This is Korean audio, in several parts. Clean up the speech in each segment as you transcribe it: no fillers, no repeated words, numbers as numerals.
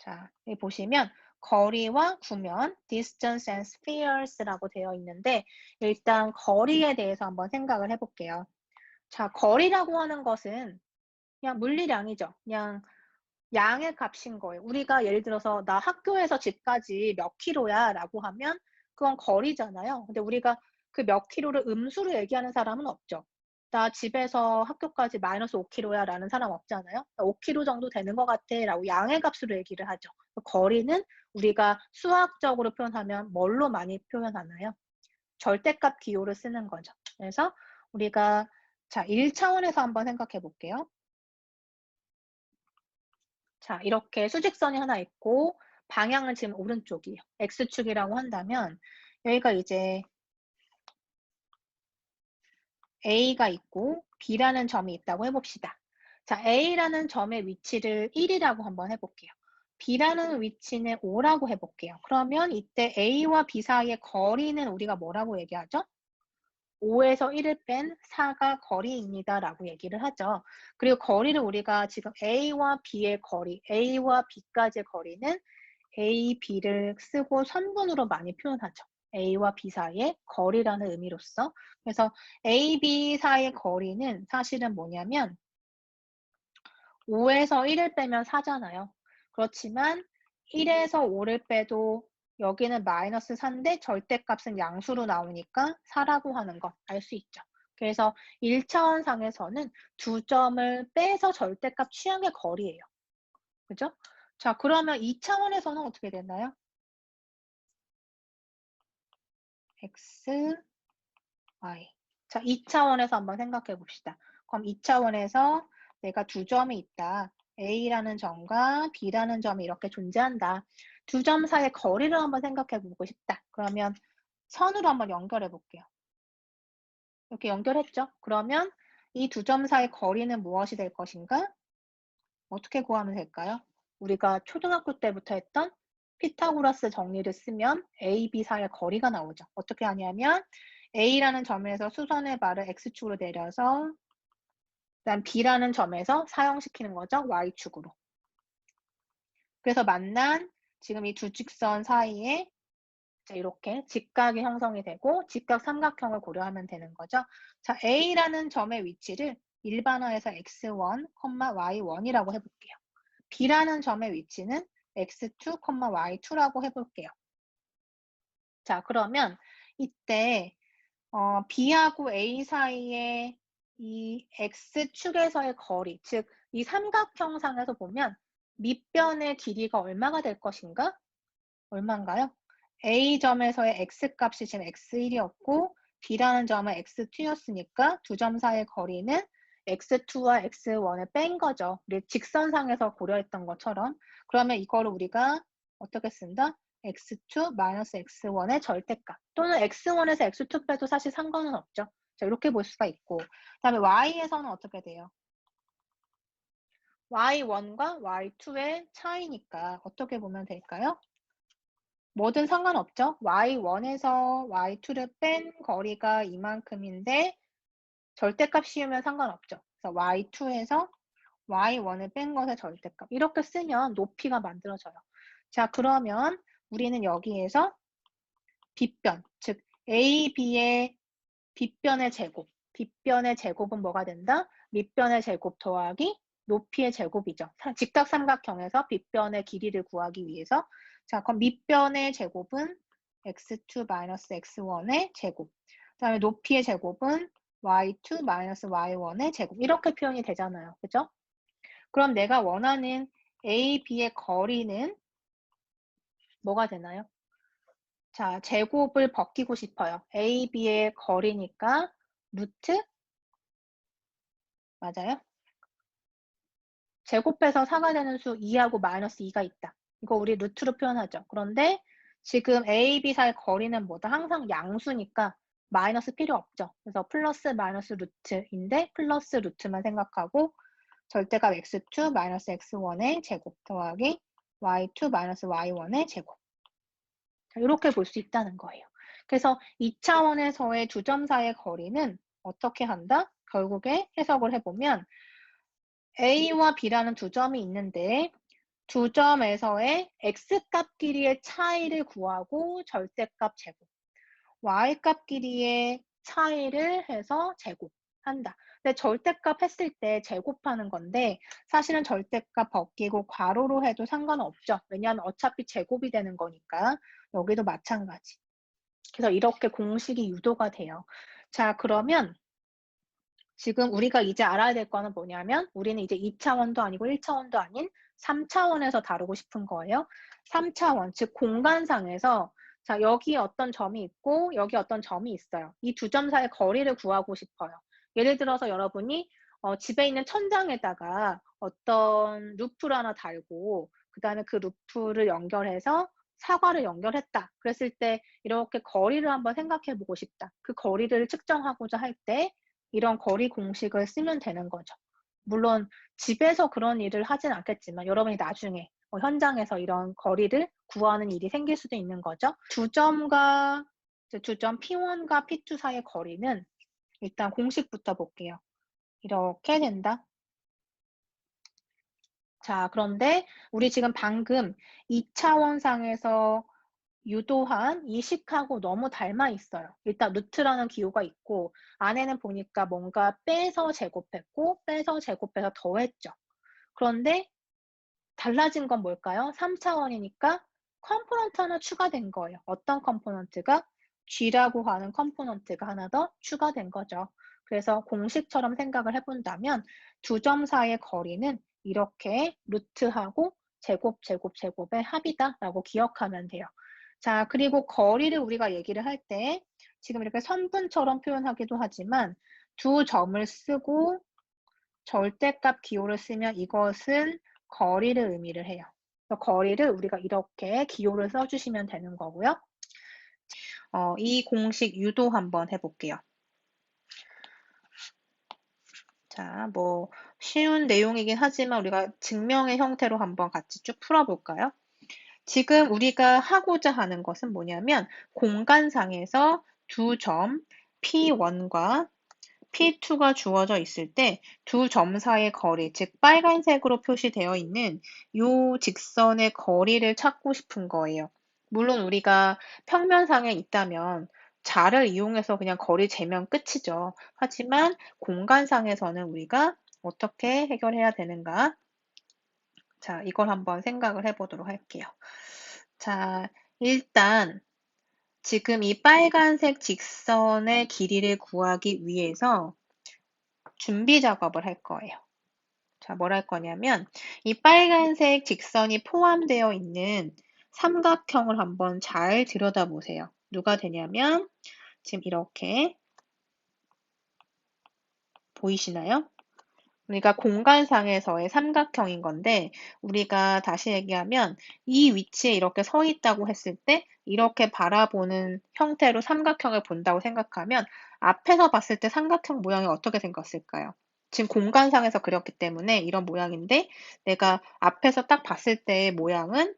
자, 여기 보시면 거리와 구면, distance and spheres라고 되어 있는데 일단 거리에 대해서 한번 생각을 해볼게요. 자, 거리라고 하는 것은 그냥 물리량이죠. 그냥 양의 값인 거예요. 우리가 예를 들어서 나 학교에서 집까지 몇 킬로야 라고 하면 그건 거리잖아요. 근데 우리가 그 몇 킬로를 음수로 얘기하는 사람은 없죠. 나 집에서 학교까지 마이너스 5킬로야 라는 사람 없잖아요. 5킬로 정도 되는 것 같아 라고 양의 값으로 얘기를 하죠. 거리는 우리가 수학적으로 표현하면 뭘로 많이 표현하나요? 절대값 기호를 쓰는 거죠. 그래서 우리가 자 1차원에서 한번 생각해 볼게요. 자, 이렇게 수직선이 하나 있고 방향은 지금 오른쪽이에요. X축이라고 한다면 여기가 이제 A가 있고 B라는 점이 있다고 해봅시다. 자, A라는 점의 위치를 1이라고 한번 해볼게요. B라는 위치는 5라고 해볼게요. 그러면 이때 A와 B 사이의 거리는 우리가 뭐라고 얘기하죠? 5에서 1을 뺀 4가 거리입니다 라고 얘기를 하죠. 그리고 거리를 우리가 지금 A와 B의 거리, A와 B까지의 거리는 A, B를 쓰고 선분으로 많이 표현하죠. A와 B 사이의 거리라는 의미로서. 그래서 A, B 사이의 거리는 사실은 뭐냐면 5에서 1을 빼면 4잖아요. 그렇지만 1에서 5를 빼도 여기는 마이너스 4인데 절대값은 양수로 나오니까 4라고 하는 거 알 수 있죠. 그래서 1차원 상에서는 두 점을 빼서 절대값 취한 게 거리예요. 그죠? 자, 그러면 2차원에서는 어떻게 되나요? x, y. 자, 2차원에서 한번 생각해 봅시다. 그럼 2차원에서 내가 두 점이 있다. A라는 점과 B라는 점이 이렇게 존재한다. 두 점 사이의 거리를 한번 생각해 보고 싶다. 그러면 선으로 한번 연결해 볼게요. 이렇게 연결했죠? 그러면 이 두 점 사이의 거리는 무엇이 될 것인가? 어떻게 구하면 될까요? 우리가 초등학교 때부터 했던 피타고라스 정리를 쓰면 A, B 사이의 거리가 나오죠. 어떻게 하냐면 A라는 점에서 수선의 발을 X축으로 내려서 그다음 B라는 점에서 사용시키는 거죠. Y축으로. 그래서 만난 지금 이 두 직선 사이에 이렇게 직각이 형성이 되고 직각 삼각형을 고려하면 되는 거죠. 자, A라는 점의 위치를 일반화해서 x1, y1이라고 해볼게요. B라는 점의 위치는 x2, y2라고 해볼게요. 자, 그러면 이때 B하고 A 사이의 이 X축에서의 거리, 즉 이 삼각형상에서 보면 밑변의 길이가 얼마가 될 것인가? 얼마인가요? A점에서의 X값이 지금 X1이었고 B라는 점은 X2였으니까 두 점 사이의 거리는 X2와 X1을 뺀 거죠. 우리 직선상에서 고려했던 것처럼. 그러면 이거를 우리가 어떻게 쓴다? X2 마이너스 X1의 절대값 또는 X1에서 X2 빼도 사실 상관은 없죠. 자, 이렇게 볼 수가 있고 그 다음에 Y에서는 어떻게 돼요? Y1과 Y2의 차이니까 어떻게 보면 될까요? 뭐든 상관없죠. Y1에서 Y2를 뺀 거리가 이만큼인데 절대값 씌우면 상관없죠. 그래서 Y2에서 Y1을 뺀 것의 절대값. 이렇게 쓰면 높이가 만들어져요. 자, 그러면 우리는 여기에서 빗변, 즉 A, B의 빗변의 제곱. 빗변의 제곱은 뭐가 된다? 밑변의 제곱 더하기 높이의 제곱이죠. 직각 삼각형에서 빗변의 길이를 구하기 위해서 자, 그럼 밑변의 제곱은 x2-x1의 제곱. 그 다음에 높이의 제곱은 y2-y1의 제곱. 이렇게 표현이 되잖아요. 그죠? 그럼 내가 원하는 A, B의 거리는 뭐가 되나요? 자, 제곱을 벗기고 싶어요. A, B의 거리니까 루트 맞아요? 제곱해서 4가 되는 수 2하고 마이너스 2가 있다. 이거 우리 루트로 표현하죠. 그런데 지금 A, B 사이 거리는 뭐다? 항상 양수니까 마이너스 필요 없죠. 그래서 플러스 마이너스 루트인데 플러스 루트만 생각하고 절대값 x2 마이너스 x1의 제곱 더하기 y2 마이너스 y1의 제곱. 이렇게 볼 수 있다는 거예요. 그래서 2차원에서의 두 점 사이의 거리는 어떻게 한다? 결국에 해석을 해보면 A와 B라는 두 점이 있는데 두 점에서의 x값 길이의 차이를 구하고 절대값 제곱, y값 길이의 차이를 해서 제곱한다. 근데 절대값 했을 때 제곱하는 건데 사실은 절대값 벗기고 괄호로 해도 상관없죠. 왜냐하면 어차피 제곱이 되는 거니까. 여기도 마찬가지. 그래서 이렇게 공식이 유도가 돼요. 자, 그러면 지금 우리가 이제 알아야 될 거는 뭐냐면 우리는 이제 2차원도 아니고 1차원도 아닌 3차원에서 다루고 싶은 거예요. 3차원, 즉 공간상에서 자, 여기 어떤 점이 있고 여기 어떤 점이 있어요. 이 두 점 사이의 거리를 구하고 싶어요. 예를 들어서 여러분이 집에 있는 천장에다가 어떤 루프를 하나 달고 그 다음에 그 루프를 연결해서 사과를 연결했다. 그랬을 때 이렇게 거리를 한번 생각해 보고 싶다. 그 거리를 측정하고자 할 때 이런 거리 공식을 쓰면 되는 거죠. 물론 집에서 그런 일을 하진 않겠지만 여러분이 나중에 현장에서 이런 거리를 구하는 일이 생길 수도 있는 거죠. 두 점 P1과 P2 사이의 거리는 일단 공식부터 볼게요. 이렇게 된다. 자, 그런데 우리 지금 방금 2차원상에서 유도한 이 식하고 너무 닮아 있어요. 일단 루트라는 기호가 있고 안에는 보니까 뭔가 빼서 제곱했고 빼서 제곱해서 더했죠. 그런데 달라진 건 뭘까요? 3차원이니까 컴포넌트 하나 추가된 거예요. 어떤 컴포넌트가? G라고 하는 컴포넌트가 하나 더 추가된 거죠. 그래서 공식처럼 생각을 해본다면 두 점 사이의 거리는 이렇게 루트하고 제곱의 합이다라고 기억하면 돼요. 자, 그리고 거리를 우리가 얘기를 할 때 지금 이렇게 선분처럼 표현하기도 하지만 두 점을 쓰고 절대값 기호를 쓰면 이것은 거리를 의미를 해요. 거리를 우리가 이렇게 기호를 써주시면 되는 거고요. 이 공식 유도 한번 해볼게요. 자, 뭐 쉬운 내용이긴 하지만 우리가 증명의 형태로 한번 같이 쭉 풀어볼까요? 지금 우리가 하고자 하는 것은 뭐냐면 공간상에서 두 점 P1과 P2가 주어져 있을 때 두 점 사이의 거리, 즉 빨간색으로 표시되어 있는 이 직선의 거리를 찾고 싶은 거예요. 물론 우리가 평면상에 있다면 자를 이용해서 그냥 거리 재면 끝이죠. 하지만 공간상에서는 우리가 어떻게 해결해야 되는가? 자, 이걸 한번 생각을 해보도록 할게요. 자, 일단 지금 이 빨간색 직선의 길이를 구하기 위해서 준비 작업을 할 거예요. 자, 뭘 할 거냐면 이 빨간색 직선이 포함되어 있는 삼각형을 한번 잘 들여다보세요. 누가 되냐면 지금 이렇게 보이시나요? 우리가 공간상에서의 삼각형인 건데 우리가 다시 얘기하면 이 위치에 이렇게 서 있다고 했을 때 이렇게 바라보는 형태로 삼각형을 본다고 생각하면 앞에서 봤을 때 삼각형 모양이 어떻게 생겼을까요? 지금 공간상에서 그렸기 때문에 이런 모양인데 내가 앞에서 딱 봤을 때의 모양은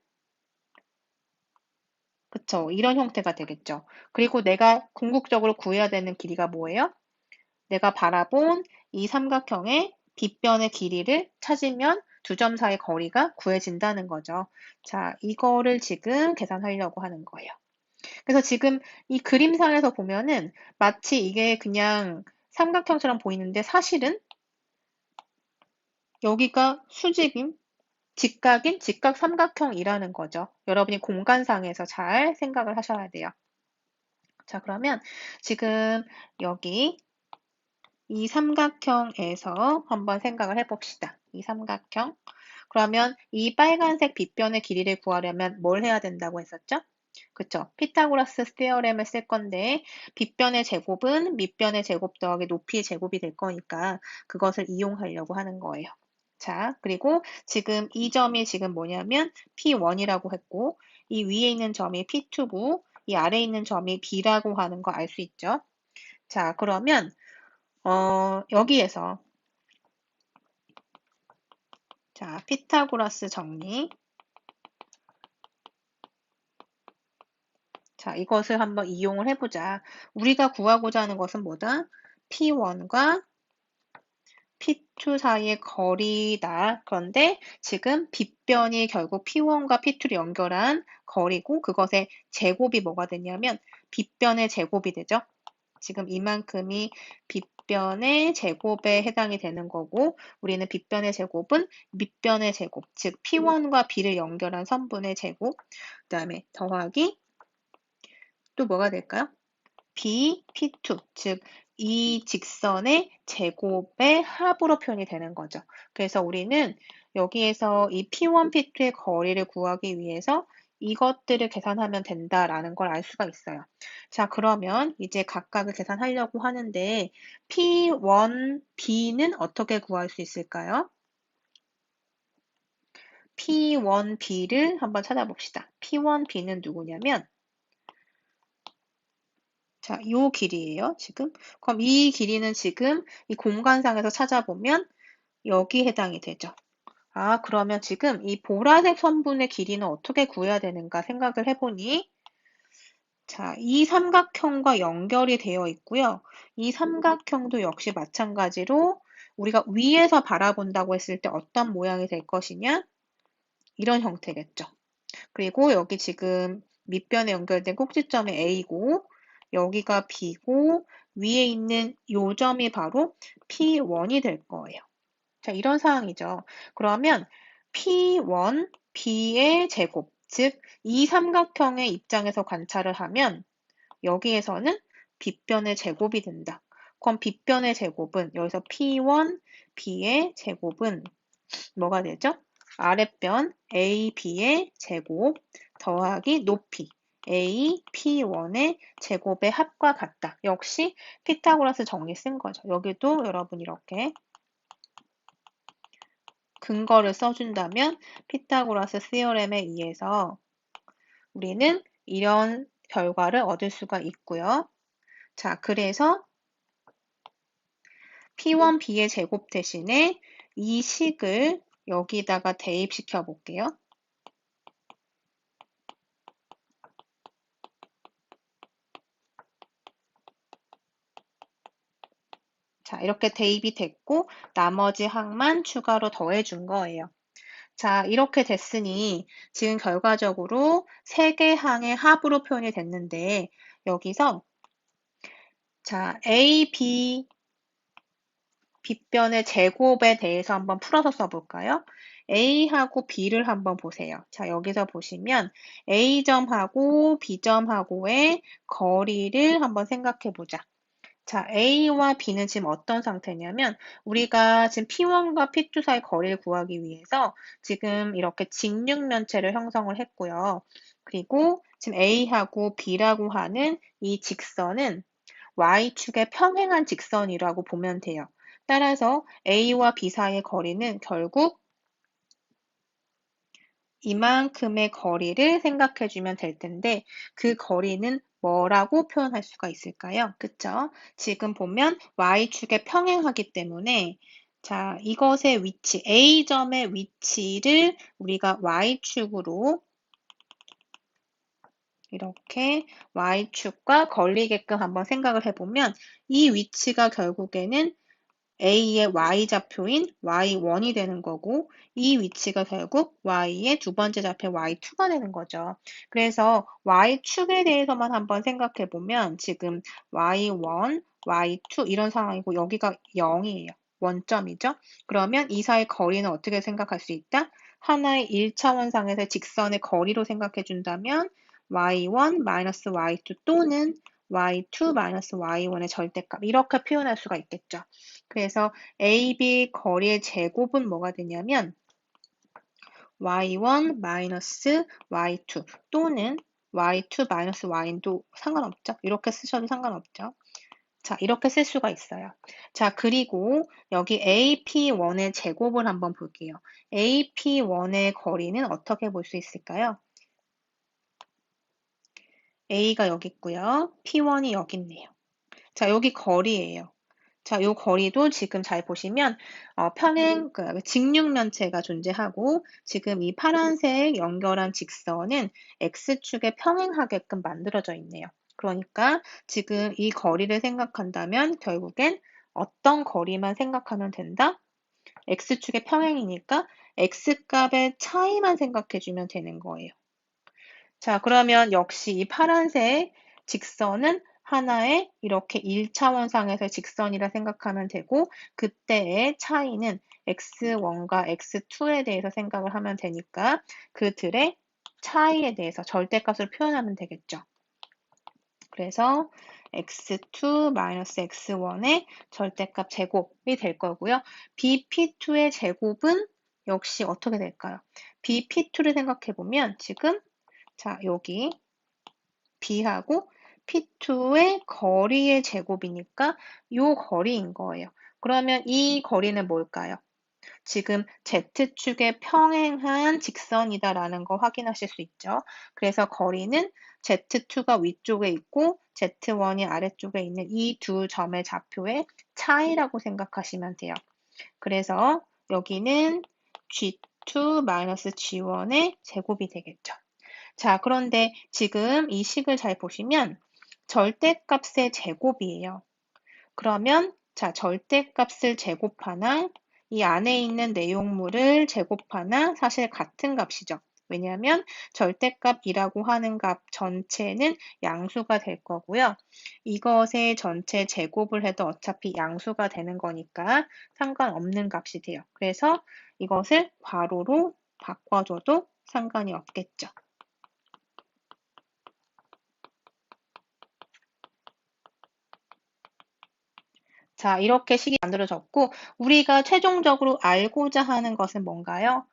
그쵸? 이런 형태가 되겠죠. 그리고 내가 궁극적으로 구해야 되는 길이가 뭐예요? 내가 바라본 이 삼각형의 빗변의 길이를 찾으면 두 점 사이의 거리가 구해진다는 거죠. 자, 이거를 지금 계산하려고 하는 거예요. 그래서 지금 이 그림상에서 보면은 마치 이게 그냥 삼각형처럼 보이는데 사실은 여기가 수직인 직각인 직각 삼각형이라는 거죠. 여러분이 공간상에서 잘 생각을 하셔야 돼요. 자, 그러면 지금 여기 이 삼각형에서 한번 생각을 해봅시다. 이 삼각형. 그러면 이 빨간색 빗변의 길이를 구하려면 뭘 해야 된다고 했었죠? 그쵸? 피타고라스 스테어렘을 쓸 건데 빗변의 제곱은 밑변의 제곱 더하기 높이의 제곱이 될 거니까 그것을 이용하려고 하는 거예요. 자, 그리고 지금 이 점이 지금 뭐냐면 P1이라고 했고 이 위에 있는 점이 P2고 이 아래에 있는 점이 B라고 하는 거 알 수 있죠? 자, 그러면 여기에서 자, 피타고라스 정리. 자, 이것을 한번 이용을 해보자. 우리가 구하고자 하는 것은 뭐다? P1과 P2 사이의 거리다. 그런데 지금 빗변이 결국 P1과 P2를 연결한 거리고 그것의 제곱이 뭐가 되냐면 빗변의 제곱이 되죠. 지금 이만큼이 빗변의 제곱에 해당이 되는 거고 우리는 빗변의 제곱은 밑변의 제곱, 즉 P1과 B를 연결한 선분의 제곱, 그 다음에 더하기 또 뭐가 될까요? B, P2, 즉 이 직선의 제곱의 합으로 표현이 되는 거죠. 그래서 우리는 여기에서 이 P1, P2의 거리를 구하기 위해서 이것들을 계산하면 된다라는 걸 알 수가 있어요. 자, 그러면 이제 각각을 계산하려고 하는데 P1, B는 어떻게 구할 수 있을까요? P1, B를 한번 찾아봅시다. P1, B는 누구냐면 자, 요 길이에요, 지금. 그럼 이 길이는 지금 이 공간상에서 찾아보면 여기 해당이 되죠. 아, 그러면 지금 이 보라색 선분의 길이는 어떻게 구해야 되는가 생각을 해보니 자, 이 삼각형과 연결이 되어 있고요. 이 삼각형도 역시 마찬가지로 우리가 위에서 바라본다고 했을 때 어떤 모양이 될 것이냐? 이런 형태겠죠. 그리고 여기 지금 밑변에 연결된 꼭지점이 A고 여기가 B고 위에 있는 요 점이 바로 P1이 될 거예요. 자, 이런 상황이죠. 그러면 P1, B의 제곱, 즉 이 삼각형의 입장에서 관찰을 하면 여기에서는 빗변의 제곱이 된다. 그럼 빗변의 제곱은 여기서 P1, B의 제곱은 뭐가 되죠? 아랫변 AB의 제곱 더하기 높이 AP1의 제곱의 합과 같다. 역시 피타고라스 정리 쓴 거죠. 여기도 여러분 이렇게 근거를 써준다면 피타고라스 시어렘에 의해서 우리는 이런 결과를 얻을 수가 있고요. 자, 그래서 P1, B의 제곱 대신에 이 식을 여기다가 대입시켜 볼게요. 자, 이렇게 대입이 됐고 나머지 항만 추가로 더해준 거예요. 자, 이렇게 됐으니 지금 결과적으로 세 개 항의 합으로 표현이 됐는데 여기서 자, A, B, 빗변의 제곱에 대해서 한번 풀어서 써볼까요? A하고 B를 한번 보세요. 자, 여기서 보시면 A점하고 B점하고의 거리를 한번 생각해 보자. 자, A와 B는 지금 어떤 상태냐면 우리가 지금 P1과 P2 사이 거리를 구하기 위해서 지금 이렇게 직육면체를 형성을 했고요. 그리고 지금 A하고 B라고 하는 이 직선은 Y축에 평행한 직선이라고 보면 돼요. 따라서 A와 B 사이의 거리는 결국 이만큼의 거리를 생각해 주면 될 텐데 그 거리는 뭐라고 표현할 수가 있을까요? 그쵸? 지금 보면 Y축에 평행하기 때문에 자, 이것의 위치, A점의 위치를 우리가 Y축으로 이렇게 Y축과 걸리게끔 한번 생각을 해보면 이 위치가 결국에는 A의 Y좌표인 Y1이 되는 거고 이 위치가 결국 Y의 두 번째 좌표 Y2가 되는 거죠. 그래서 Y축에 대해서만 한번 생각해 보면 지금 Y1, Y2 이런 상황이고 여기가 0이에요. 원점이죠. 그러면 이 사이 거리는 어떻게 생각할 수 있다? 하나의 1차원상에서의 직선의 거리로 생각해 준다면 Y1 Y2 또는 Y2 Y1의 절대값 이렇게 표현할 수가 있겠죠. 그래서 AB 거리의 제곱은 뭐가 되냐면 y1 y2 또는 y2 y도 상관없죠. 이렇게 쓰셔도 상관없죠. 자, 이렇게 쓸 수가 있어요. 자, 그리고 여기 AP1의 제곱을 한번 볼게요. AP1의 거리는 어떻게 볼 수 있을까요? A가 여기 있고요. P1이 여기 있네요. 자, 여기 거리예요. 자, 요 거리도 지금 잘 보시면 평행 직육면체가 존재하고 지금 이 파란색 연결한 직선은 X축에 평행하게끔 만들어져 있네요. 그러니까 지금 이 거리를 생각한다면 결국엔 어떤 거리만 생각하면 된다? x축의 평행이니까 x값의 차이만 생각해주면 되는 거예요. 자, 그러면 역시 이 파란색 직선은 하나의 이렇게 1차원상에서의 직선이라 생각하면 되고 그때의 차이는 x1과 x2에 대해서 생각을 하면 되니까 그들의 차이에 대해서 절대값을 표현하면 되겠죠. 그래서 x2-x1의 절대값 제곱이 될 거고요. bp2의 제곱은 역시 어떻게 될까요? bp2를 생각해 보면 지금 자, 여기 b하고 p2의 거리의 제곱이니까 요 거리인 거예요. 그러면 이 거리는 뭘까요? 지금 Z축에 평행한 직선이다라는 거 확인하실 수 있죠. 그래서 거리는 Z2가 위쪽에 있고 Z1이 아래쪽에 있는 이 두 점의 좌표의 차이라고 생각하시면 돼요. 그래서 여기는 G2-G1의 제곱이 되겠죠. 자, 그런데 지금 이 식을 잘 보시면 절대값의 제곱이에요. 그러면 자, 절대값을 제곱하나 이 안에 있는 내용물을 제곱하나 사실 같은 값이죠. 왜냐하면 절대값이라고 하는 값 전체는 양수가 될 거고요. 이것의 전체 제곱을 해도 어차피 양수가 되는 거니까 상관없는 값이 돼요. 그래서 이것을 괄호로 바꿔줘도 상관이 없겠죠. 자, 이렇게 식이 만들어졌고 우리가 최종적으로 알고자 하는 것은 뭔가요?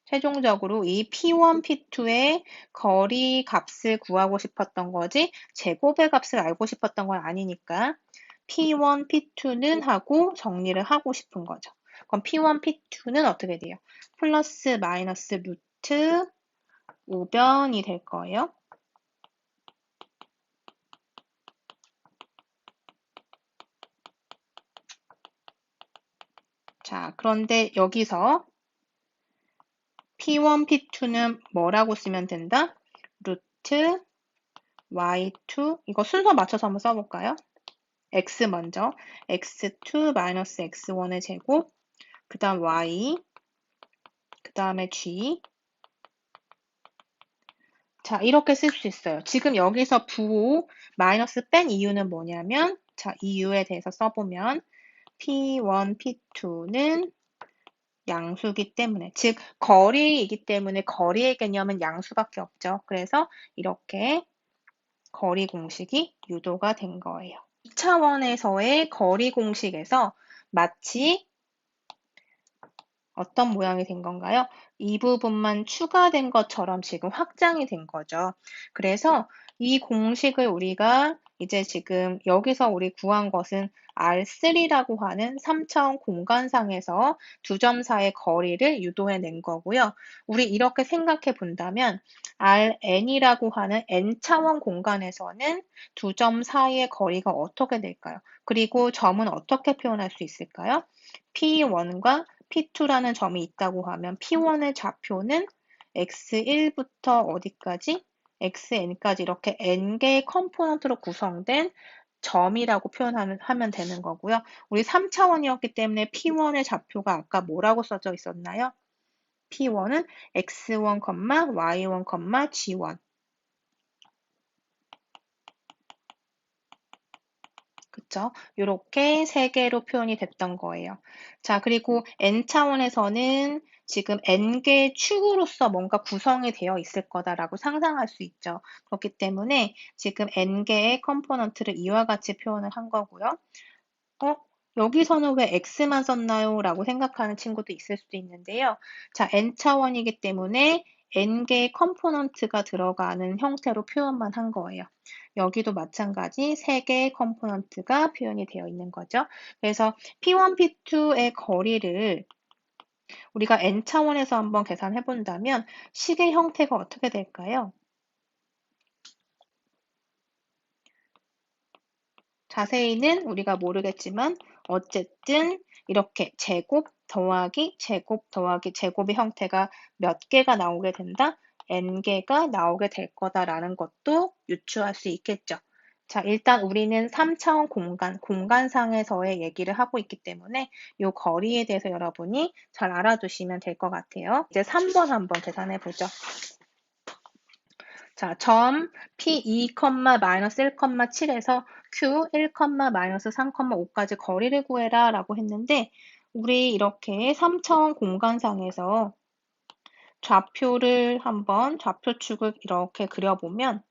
최종적으로 이 P1, P2의 거리 값을 구하고 싶었던 거지 제곱의 값을 알고 싶었던 건 아니니까 P1, P2는 하고 정리를 하고 싶은 거죠. 그럼 P1, P2는 어떻게 돼요? 플러스 마이너스 루트 5변이 될 거예요. 자, 그런데 여기서 P1, P2는 뭐라고 쓰면 된다? 루트 y2 이거 순서 맞춰서 한번 써볼까요? x 먼저 x2-x1의 제곱 그 다음 y 그 다음에 g 자 이렇게 쓸 수 있어요. 지금 여기서 부호 마이너스 뺀 이유는 뭐냐면 자 이유에 대해서 써보면 P1, P2는 양수기 때문에 즉 거리이기 때문에 거리의 개념은 양수밖에 없죠. 그래서 이렇게 거리 공식이 유도가 된 거예요. 2차원에서의 거리 공식에서 마치 어떤 모양이 된 건가요? 이 부분만 추가된 것처럼 지금 확장이 된 거죠. 그래서 이 공식을 우리가 이제 지금 여기서 우리 구한 것은 R3라고 하는 3차원 공간상에서 두 점 사이의 거리를 유도해 낸 거고요. 우리 이렇게 생각해 본다면 Rn이라고 하는 n차원 공간에서는 두 점 사이의 거리가 어떻게 될까요? 그리고 점은 어떻게 표현할 수 있을까요? P1과 P2라는 점이 있다고 하면 P1의 좌표는 x1부터 어디까지? xn까지 이렇게 n개의 컴포넌트로 구성된 점이라고 표현하면 되는 거고요. 우리 3차원이었기 때문에 P1의 좌표가 아까 뭐라고 써져 있었나요? P1은 x1, y1, g1 그쵸? 이렇게 세 개로 표현이 됐던 거예요. 자, 그리고 n차원에서는 지금 n개의 축으로서 뭔가 구성이 되어 있을 거다라고 상상할 수 있죠. 그렇기 때문에 지금 n개의 컴포넌트를 이와 같이 표현을 한 거고요. 여기서는 왜 x만 썼나요? 라고 생각하는 친구도 있을 수도 있는데요. 자, n차원이기 때문에 n개의 컴포넌트가 들어가는 형태로 표현만 한 거예요. 여기도 마찬가지 3개의 컴포넌트가 표현이 되어 있는 거죠. 그래서 P1, P2의 거리를 우리가 n차원에서 한번 계산해 본다면 식의 형태가 어떻게 될까요? 자세히는 우리가 모르겠지만 어쨌든 이렇게 제곱 더하기 제곱 더하기 제곱의 형태가 몇 개가 나오게 된다? n개가 나오게 될 거다라는 것도 유추할 수 있겠죠. 자, 일단 우리는 3차원 공간상에서의 얘기를 하고 있기 때문에 이 거리에 대해서 여러분이 잘 알아두시면 될 것 같아요. 이제 3번 한번 계산해 보죠. 자, 점 P2, 마이너스 1,7에서 Q 1, 마이너스 3,5까지 거리를 구해라 라고 했는데 우리 이렇게 3차원 공간상에서 좌표축을 이렇게 그려보면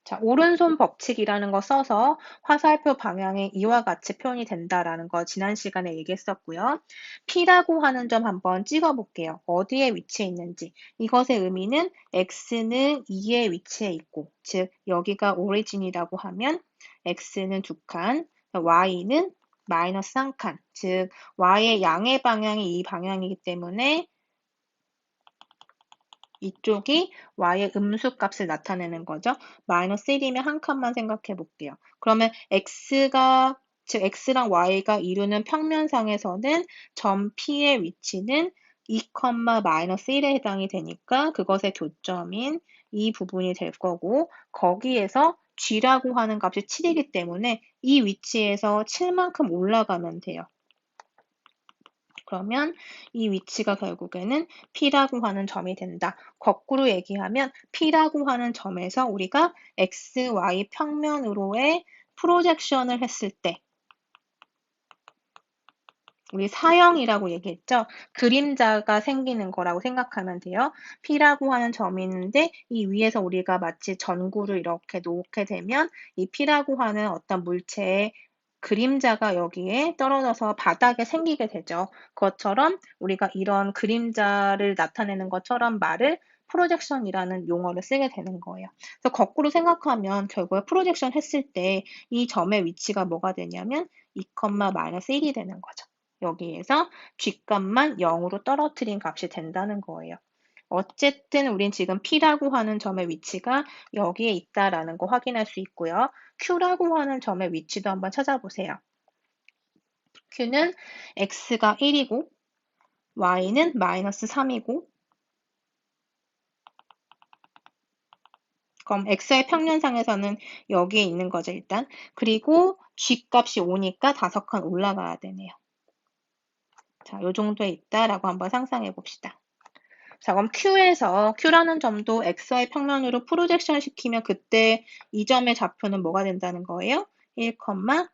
자, 오른손 법칙이라는 거 써서 화살표 방향이 이와 같이 표현이 된다라는 거 지난 시간에 얘기했었고요. P라고 하는 점 한번 찍어 볼게요. 어디에 위치해 있는지. 이것의 의미는 X는 2에 위치해 있고, 즉 여기가 오리진이라고 하면 X는 2칸, Y는 마이너스 1칸, 즉 Y의 양의 방향이 이 방향이기 때문에 이쪽이 y의 음수값을 나타내는 거죠. 마이너스 1이면 한 칸만 생각해 볼게요. 그러면 즉 x랑 y가 이루는 평면상에서는 점 P의 위치는 2, 마이너스 1에 해당이 되니까 그것의 교점인 이 부분이 될 거고 거기에서 g라고 하는 값이 7이기 때문에 이 위치에서 7만큼 올라가면 돼요. 그러면 이 위치가 결국에는 P라고 하는 점이 된다. 거꾸로 얘기하면 P라고 하는 점에서 우리가 X, Y 평면으로의 프로젝션을 했을 때 우리 사형이라고 얘기했죠. 그림자가 생기는 거라고 생각하면 돼요. P라고 하는 점이 있는데 이 위에서 우리가 마치 전구를 이렇게 놓게 되면 이 P라고 하는 어떤 물체의 그림자가 여기에 떨어져서 바닥에 생기게 되죠. 그것처럼 우리가 이런 그림자를 나타내는 것처럼 말을 프로젝션이라는 용어를 쓰게 되는 거예요. 그래서 거꾸로 생각하면 결국에 프로젝션 했을 때 이 점의 위치가 뭐가 되냐면 2, 마이너스 1이 되는 거죠. 여기에서 G값만 0으로 떨어뜨린 값이 된다는 거예요. 어쨌든 우린 지금 P라고 하는 점의 위치가 여기에 있다라는 거 확인할 수 있고요. Q라고 하는 점의 위치도 한번 찾아보세요. Q는 X가 1이고 Y는 마이너스 3이고 그럼 X의 평면상에서는 여기에 있는 거죠, 일단. 그리고 G값이 5니까 5칸 올라가야 되네요. 자, 요 정도에 있다라고 한번 상상해 봅시다. 자, 그럼 Q라는 점도 X의 평면으로 프로젝션 시키면 그때 이 점의 좌표는 뭐가 된다는 거예요? 1,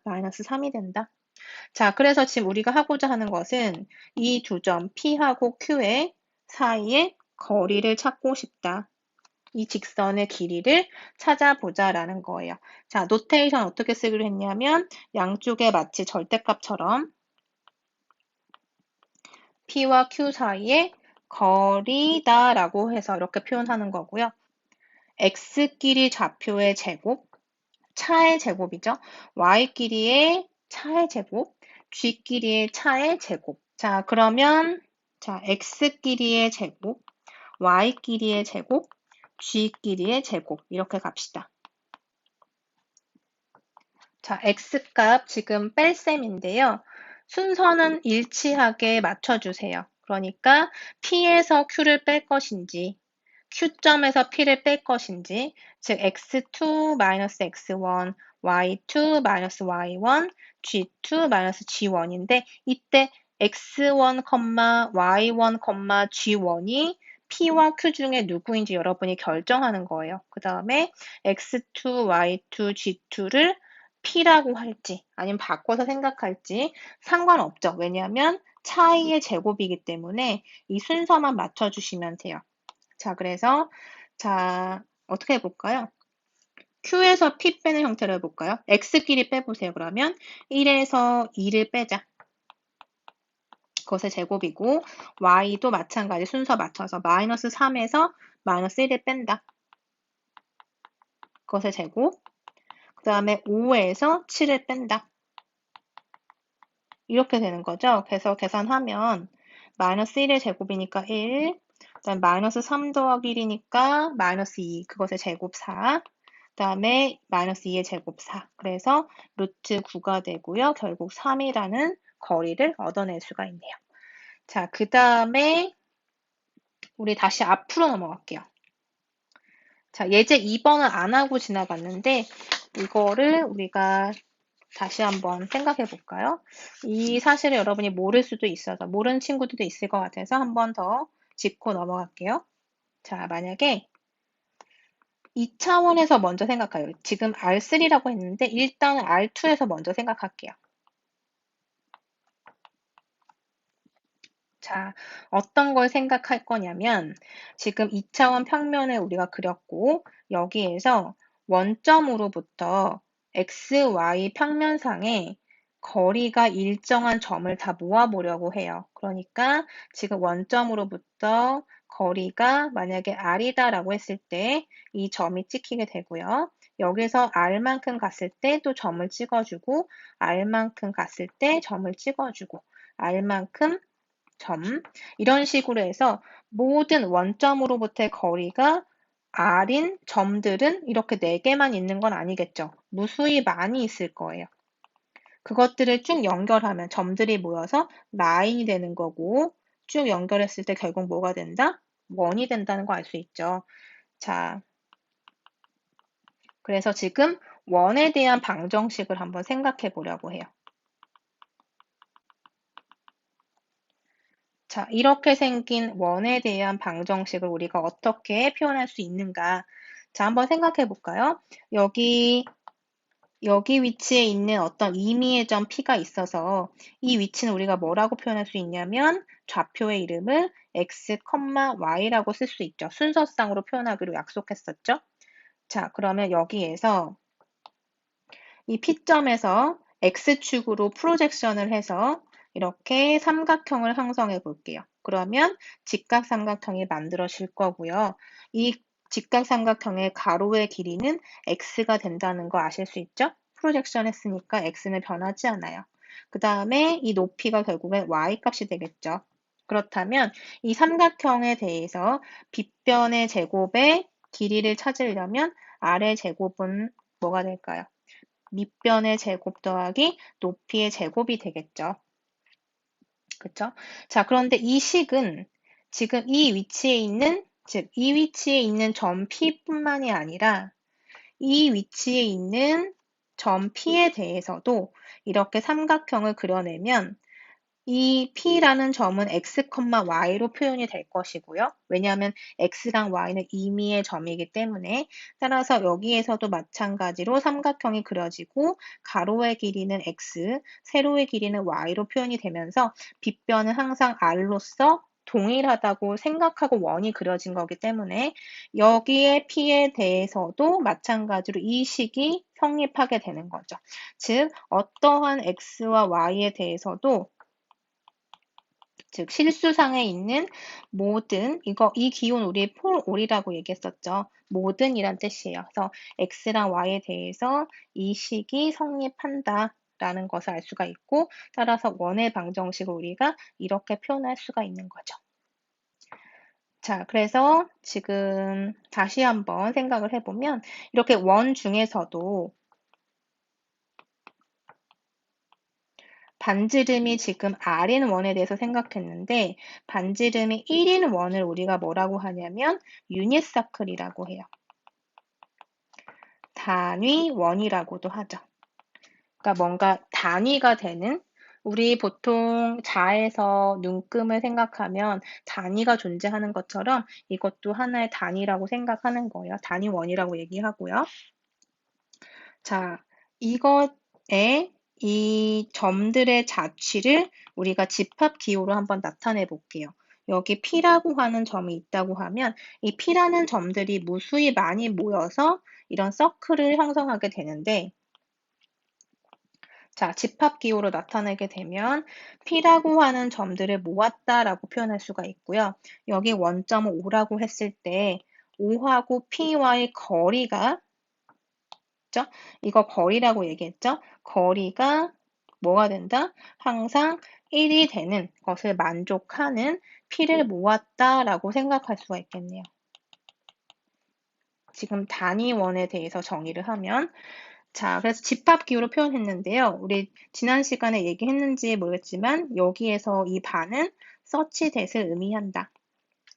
마이너스 3이 된다. 자, 그래서 지금 우리가 하고자 하는 것은 이 두 점 P하고 Q의 사이의 거리를 찾고 싶다. 이 직선의 길이를 찾아보자라는 거예요. 자, 노테이션 어떻게 쓰기로 했냐면 양쪽에 마치 절대값처럼 P와 Q 사이의 거리다라고 해서 이렇게 표현하는 거고요. X끼리 좌표의 제곱, 차의 제곱이죠. Y끼리의 차의 제곱, G끼리의 차의 제곱. 자, 그러면 X끼리의 제곱, Y끼리의 제곱, G끼리의 제곱 이렇게 갑시다. 자, X값 지금 뺄셈인데요. 순서는 일치하게 맞춰주세요. 그러니까 P에서 Q를 뺄 것인지 Q점에서 P를 뺄 것인지 즉 x2-x1, y2-y1, g2-g1인데 이때 x1, y1, g1이 P와 Q 중에 누구인지 여러분이 결정하는 거예요. 그 다음에 x2, y2, g2를 P라고 할지 아니면 바꿔서 생각할지 상관없죠. 왜냐하면 차이의 제곱이기 때문에 이 순서만 맞춰주시면 돼요. 자, 그래서 어떻게 해볼까요? Q에서 P 빼는 형태로 해볼까요? X끼리 빼보세요. 그러면 1에서 2를 빼자. 그것의 제곱이고 Y도 마찬가지 순서 맞춰서 마이너스 3에서 마이너스 1을 뺀다. 그것의 제곱. 그 다음에 5에서 7을 뺀다. 이렇게 되는 거죠. 그래서 계산하면 마이너스 1의 제곱이니까 1, 그다음 마이너스 3 더하기 1이니까 마이너스 2, 그것의 제곱 4, 그 다음에 마이너스 2의 제곱 4. 그래서 루트 9가 되고요. 결국 3이라는 거리를 얻어낼 수가 있네요. 자, 그 다음에 우리 다시 앞으로 넘어갈게요. 자, 예제 2번은 안 하고 지나갔는데 이거를 우리가 다시 한번 생각해 볼까요? 이 사실을 여러분이 모를 수도 있어서 모르는 친구들도 있을 것 같아서 한 번 더 짚고 넘어갈게요. 자, 만약에 2차원에서 먼저 생각해요. 지금 R3라고 했는데 일단 R2에서 먼저 생각할게요. 자, 어떤 걸 생각할 거냐면 지금 2차원 평면을 우리가 그렸고 여기에서 원점으로부터 x, y 평면상에 거리가 일정한 점을 다 모아보려고 해요. 그러니까 지금 원점으로부터 거리가 만약에 r이다라고 했을 때 이 점이 찍히게 되고요. 여기서 r만큼 갔을 때 또 점을 찍어주고 r만큼 갔을 때 점을 찍어주고 r만큼 점 이런 식으로 해서 모든 원점으로부터의 거리가 r인 점들은 이렇게 4개만 있는 건 아니겠죠. 무수히 많이 있을 거예요. 그것들을 쭉 연결하면 점들이 모여서 라인이 되는 거고 쭉 연결했을 때 결국 뭐가 된다? 원이 된다는 거 알 수 있죠. 자, 그래서 지금 원에 대한 방정식을 한번 생각해 보려고 해요. 자, 이렇게 생긴 원에 대한 방정식을 우리가 어떻게 표현할 수 있는가? 자, 한번 생각해 볼까요? 여기 위치에 있는 어떤 임의의 점 P가 있어서 이 위치는 우리가 뭐라고 표현할 수 있냐면 좌표의 이름을 x, y라고 쓸 수 있죠. 순서상으로 표현하기로 약속했었죠. 자, 그러면 여기에서 이 P점에서 X축으로 프로젝션을 해서 이렇게 삼각형을 형성해 볼게요. 그러면 직각삼각형이 만들어질 거고요. 이 직각삼각형의 가로의 길이는 X가 된다는 거 아실 수 있죠? 프로젝션 했으니까 X는 변하지 않아요. 그 다음에 이 높이가 결국엔 Y 값이 되겠죠. 그렇다면 이 삼각형에 대해서 빗변의 제곱의 길이를 찾으려면 아래 제곱은 뭐가 될까요? 밑변의 제곱 더하기 높이의 제곱이 되겠죠. 그쵸? 자, 그런데 이 식은 지금 이 위치에 있는, 즉, 이 위치에 있는 점 P뿐만이 아니라 이 위치에 있는 점 P에 대해서도 이렇게 삼각형을 그려내면 이 P라는 점은 x, y로 표현이 될 것이고요. 왜냐하면 x랑 y는 임의의 점이기 때문에 따라서 여기에서도 마찬가지로 삼각형이 그려지고 가로의 길이는 x, 세로의 길이는 y로 표현이 되면서 빗변은 항상 r로서 동일하다고 생각하고 원이 그려진 거기 때문에 여기에 P에 대해서도 마찬가지로 이 식이 성립하게 되는 거죠. 즉 어떠한 x와 y에 대해서도 즉 실수상에 있는 모든 이 기호는 우리 폴올이라고 얘기했었죠. 모든이란 뜻이에요. 그래서 x랑 y에 대해서 이 식이 성립한다. 라는 것을 알 수가 있고 따라서 원의 방정식을 우리가 이렇게 표현할 수가 있는 거죠. 자, 그래서 지금 다시 한번 생각을 해보면 이렇게 원 중에서도 반지름이 지금 R인 원에 대해서 생각했는데 반지름이 1인 원을 우리가 뭐라고 하냐면 유닛 서클이라고 해요. 단위 원이라고도 하죠. 그러니까 뭔가 단위가 되는 우리 보통 자에서 눈금을 생각하면 단위가 존재하는 것처럼 이것도 하나의 단위라고 생각하는 거예요. 단위원이라고 얘기하고요. 자, 이것에 이 점들의 자취를 우리가 집합 기호로 한번 나타내 볼게요. 여기 P라고 하는 점이 있다고 하면 이 P라는 점들이 무수히 많이 모여서 이런 서클을 형성하게 되는데 자, 집합 기호로 나타내게 되면 P라고 하는 점들을 모았다라고 표현할 수가 있고요. 여기 원점을 5라고 했을 때 5하고 P와의 거리가 이거 거리라고 얘기했죠? 거리가 뭐가 된다? 항상 1이 되는 것을 만족하는 P를 모았다라고 생각할 수가 있겠네요. 지금 단위원에 대해서 정의를 하면 자, 그래서 집합 기호로 표현했는데요. 우리 지난 시간에 얘기했는지 모르겠지만 여기에서 이 반은 search that을 의미한다.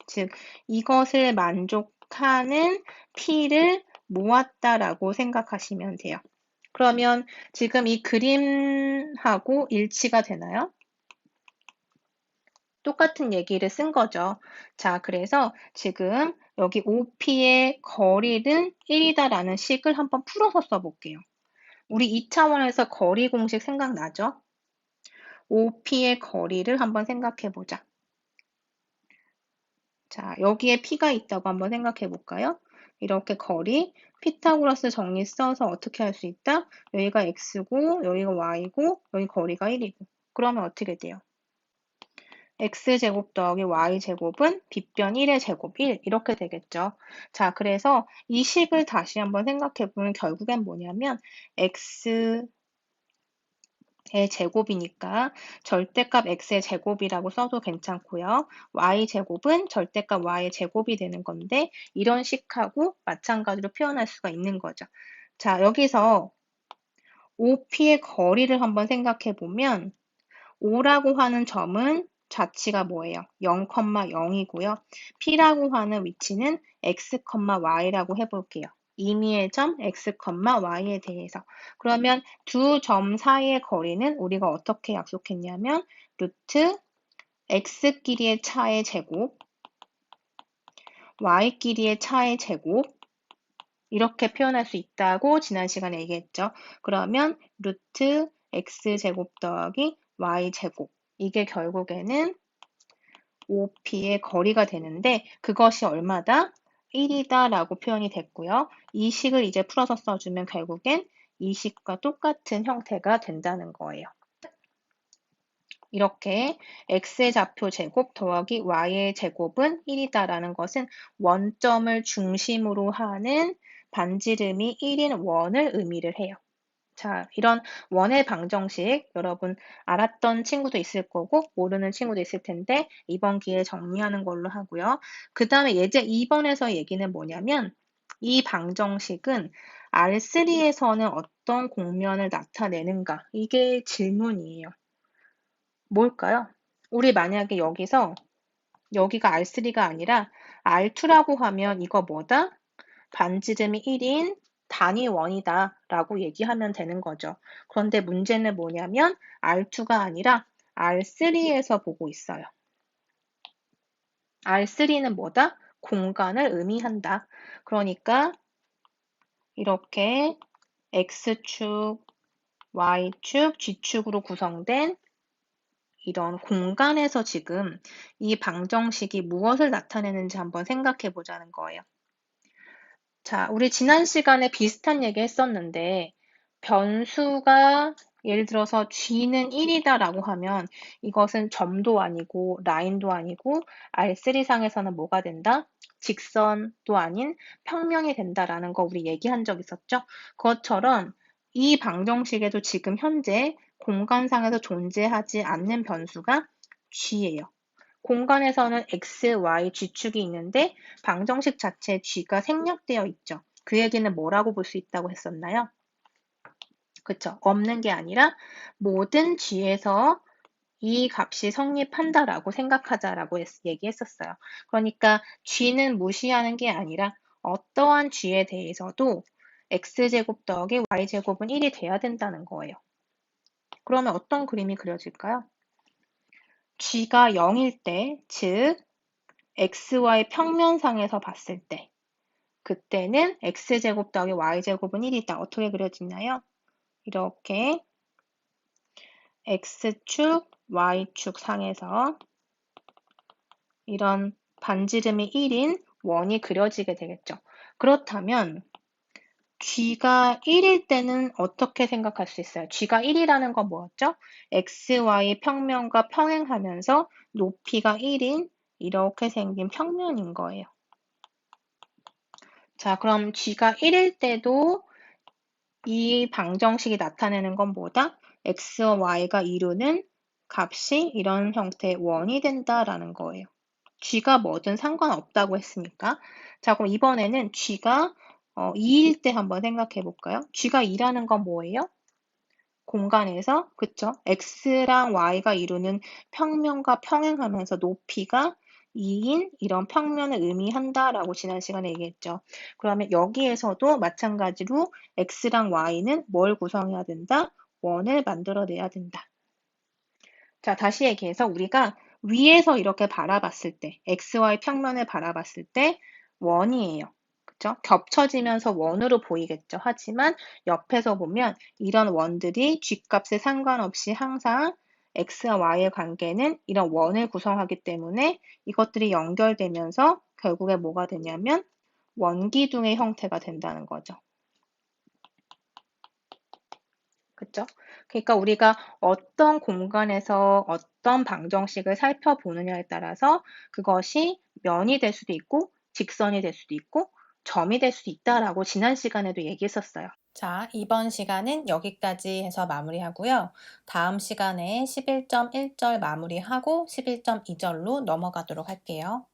즉 이것을 만족하는 P를 모았다라고 생각하시면 돼요. 그러면 지금 이 그림하고 일치가 되나요? 똑같은 얘기를 쓴 거죠. 자, 그래서 지금 여기 OP의 거리는 1이다라는 식을 한번 풀어서 써볼게요. 우리 2차원에서 거리 공식 생각나죠? OP의 거리를 한번 생각해 보자. 자, 여기에 P가 있다고 한번 생각해 볼까요? 이렇게 거리, 피타고라스 정리 써서 어떻게 할 수 있다? 여기가 X고, 여기가 Y고, 여기 거리가 1이고. 그러면 어떻게 돼요? X제곱 더하기 Y제곱은 빗변 1의 제곱 1 이렇게 되겠죠. 자, 그래서 이 식을 다시 한번 생각해 보면 결국엔 뭐냐면 X의 제곱이니까 절대값 x의 제곱이라고 써도 괜찮고요. y제곱은 절대값 y의 제곱이 되는 건데 이런 식하고 마찬가지로 표현할 수가 있는 거죠. 자, 여기서 OP의 거리를 한번 생각해 보면 5라고 하는 점은 좌치가 뭐예요? 0,0이고요. P라고 하는 위치는 x, y라고 해볼게요. 임의의 점 x, y에 대해서. 그러면 두 점 사이의 거리는 우리가 어떻게 약속했냐면 루트 x끼리의 차의 제곱, y끼리의 차의 제곱 이렇게 표현할 수 있다고 지난 시간에 얘기했죠. 그러면 루트 x제곱 더하기 y제곱 이게 결국에는 OP의 거리가 되는데 그것이 얼마다? 1이다 라고 표현이 됐고요. 이 식을 이제 풀어서 써주면 결국엔 이 식과 똑같은 형태가 된다는 거예요. 이렇게 x의 좌표 제곱 더하기 y의 제곱은 1이다 라는 것은 원점을 중심으로 하는 반지름이 1인 원을 의미를 해요. 자, 이런 원의 방정식 여러분 알았던 친구도 있을 거고 모르는 친구도 있을 텐데 이번 기회에 정리하는 걸로 하고요. 그 다음에 예제 2번에서 얘기는 뭐냐면 이 방정식은 R3에서는 어떤 공면을 나타내는가? 이게 질문이에요. 뭘까요? 우리 만약에 여기서 여기가 R3가 아니라 R2라고 하면 이거 뭐다? 반지름이 1인 단위 원이다 라고 얘기하면 되는 거죠. 그런데 문제는 뭐냐면 R2가 아니라 R3에서 보고 있어요. R3는 뭐다? 공간을 의미한다. 그러니까 이렇게 X축, Y축, G축으로 구성된 이런 공간에서 지금 이 방정식이 무엇을 나타내는지 한번 생각해 보자는 거예요. 자, 우리 지난 시간에 비슷한 얘기 했었는데, 변수가 예를 들어서 G는 1이다라고 하면 이것은 점도 아니고 라인도 아니고 R3상에서는 뭐가 된다? 직선도 아닌 평면이 된다라는 거 우리 얘기한 적 있었죠? 그것처럼 이 방정식에도 지금 현재 공간상에서 존재하지 않는 변수가 G예요. 공간에서는 x, y, g축이 있는데 방정식 자체에 g가 생략되어 있죠. 그 얘기는 뭐라고 볼 수 있다고 했었나요? 그쵸? 없는 게 아니라 모든 g에서 이 값이 성립한다라고 생각하자라고 얘기했었어요. 그러니까 g는 무시하는 게 아니라 어떠한 g에 대해서도 x제곱 더하기 y제곱은 1이 돼야 된다는 거예요. 그러면 어떤 그림이 그려질까요? g가 0일 때, 즉 xy 평면상에서 봤을 때 그때는 x제곱 더하기 y제곱은 1이다. 어떻게 그려지나요? 이렇게 x축, y축 상에서 이런 반지름이 1인 원이 그려지게 되겠죠. 그렇다면 g가 1일 때는 어떻게 생각할 수 있어요? g가 1이라는 건 뭐였죠? xy 평면과 평행하면서 높이가 1인 이렇게 생긴 평면인 거예요. 자, 그럼 g가 1일 때도 이 방정식이 나타내는 건 뭐다? x와 y가 이루는 값이 이런 형태의 원이 된다라는 거예요. g가 뭐든 상관없다고 했으니까. 자, 그럼 이번에는 g가 2일 때 한번 생각해 볼까요? g가 2라는 건 뭐예요? 공간에서, 그쵸? x랑 y가 이루는 평면과 평행하면서 높이가 2인 이런 평면을 의미한다라고 지난 시간에 얘기했죠. 그러면 여기에서도 마찬가지로 x랑 y는 뭘 구성해야 된다? 원을 만들어내야 된다. 자, 다시 얘기해서 우리가 위에서 이렇게 바라봤을 때, xy 평면을 바라봤을 때 원이에요. 그쵸? 겹쳐지면서 원으로 보이겠죠. 하지만 옆에서 보면 이런 원들이 값에 상관없이 항상 x와 y의 관계는 이런 원을 구성하기 때문에 이것들이 연결되면서 결국에 뭐가 되냐면 원기둥의 형태가 된다는 거죠. 그쵸? 그러니까 우리가 어떤 공간에서 어떤 방정식을 살펴보느냐에 따라서 그것이 면이 될 수도 있고 직선이 될 수도 있고 점이 될 수도 있다라고 지난 시간에도 얘기했었어요. 자, 이번 시간은 여기까지 해서 마무리하고요. 다음 시간에 11.1절 마무리하고 11.2절로 넘어가도록 할게요.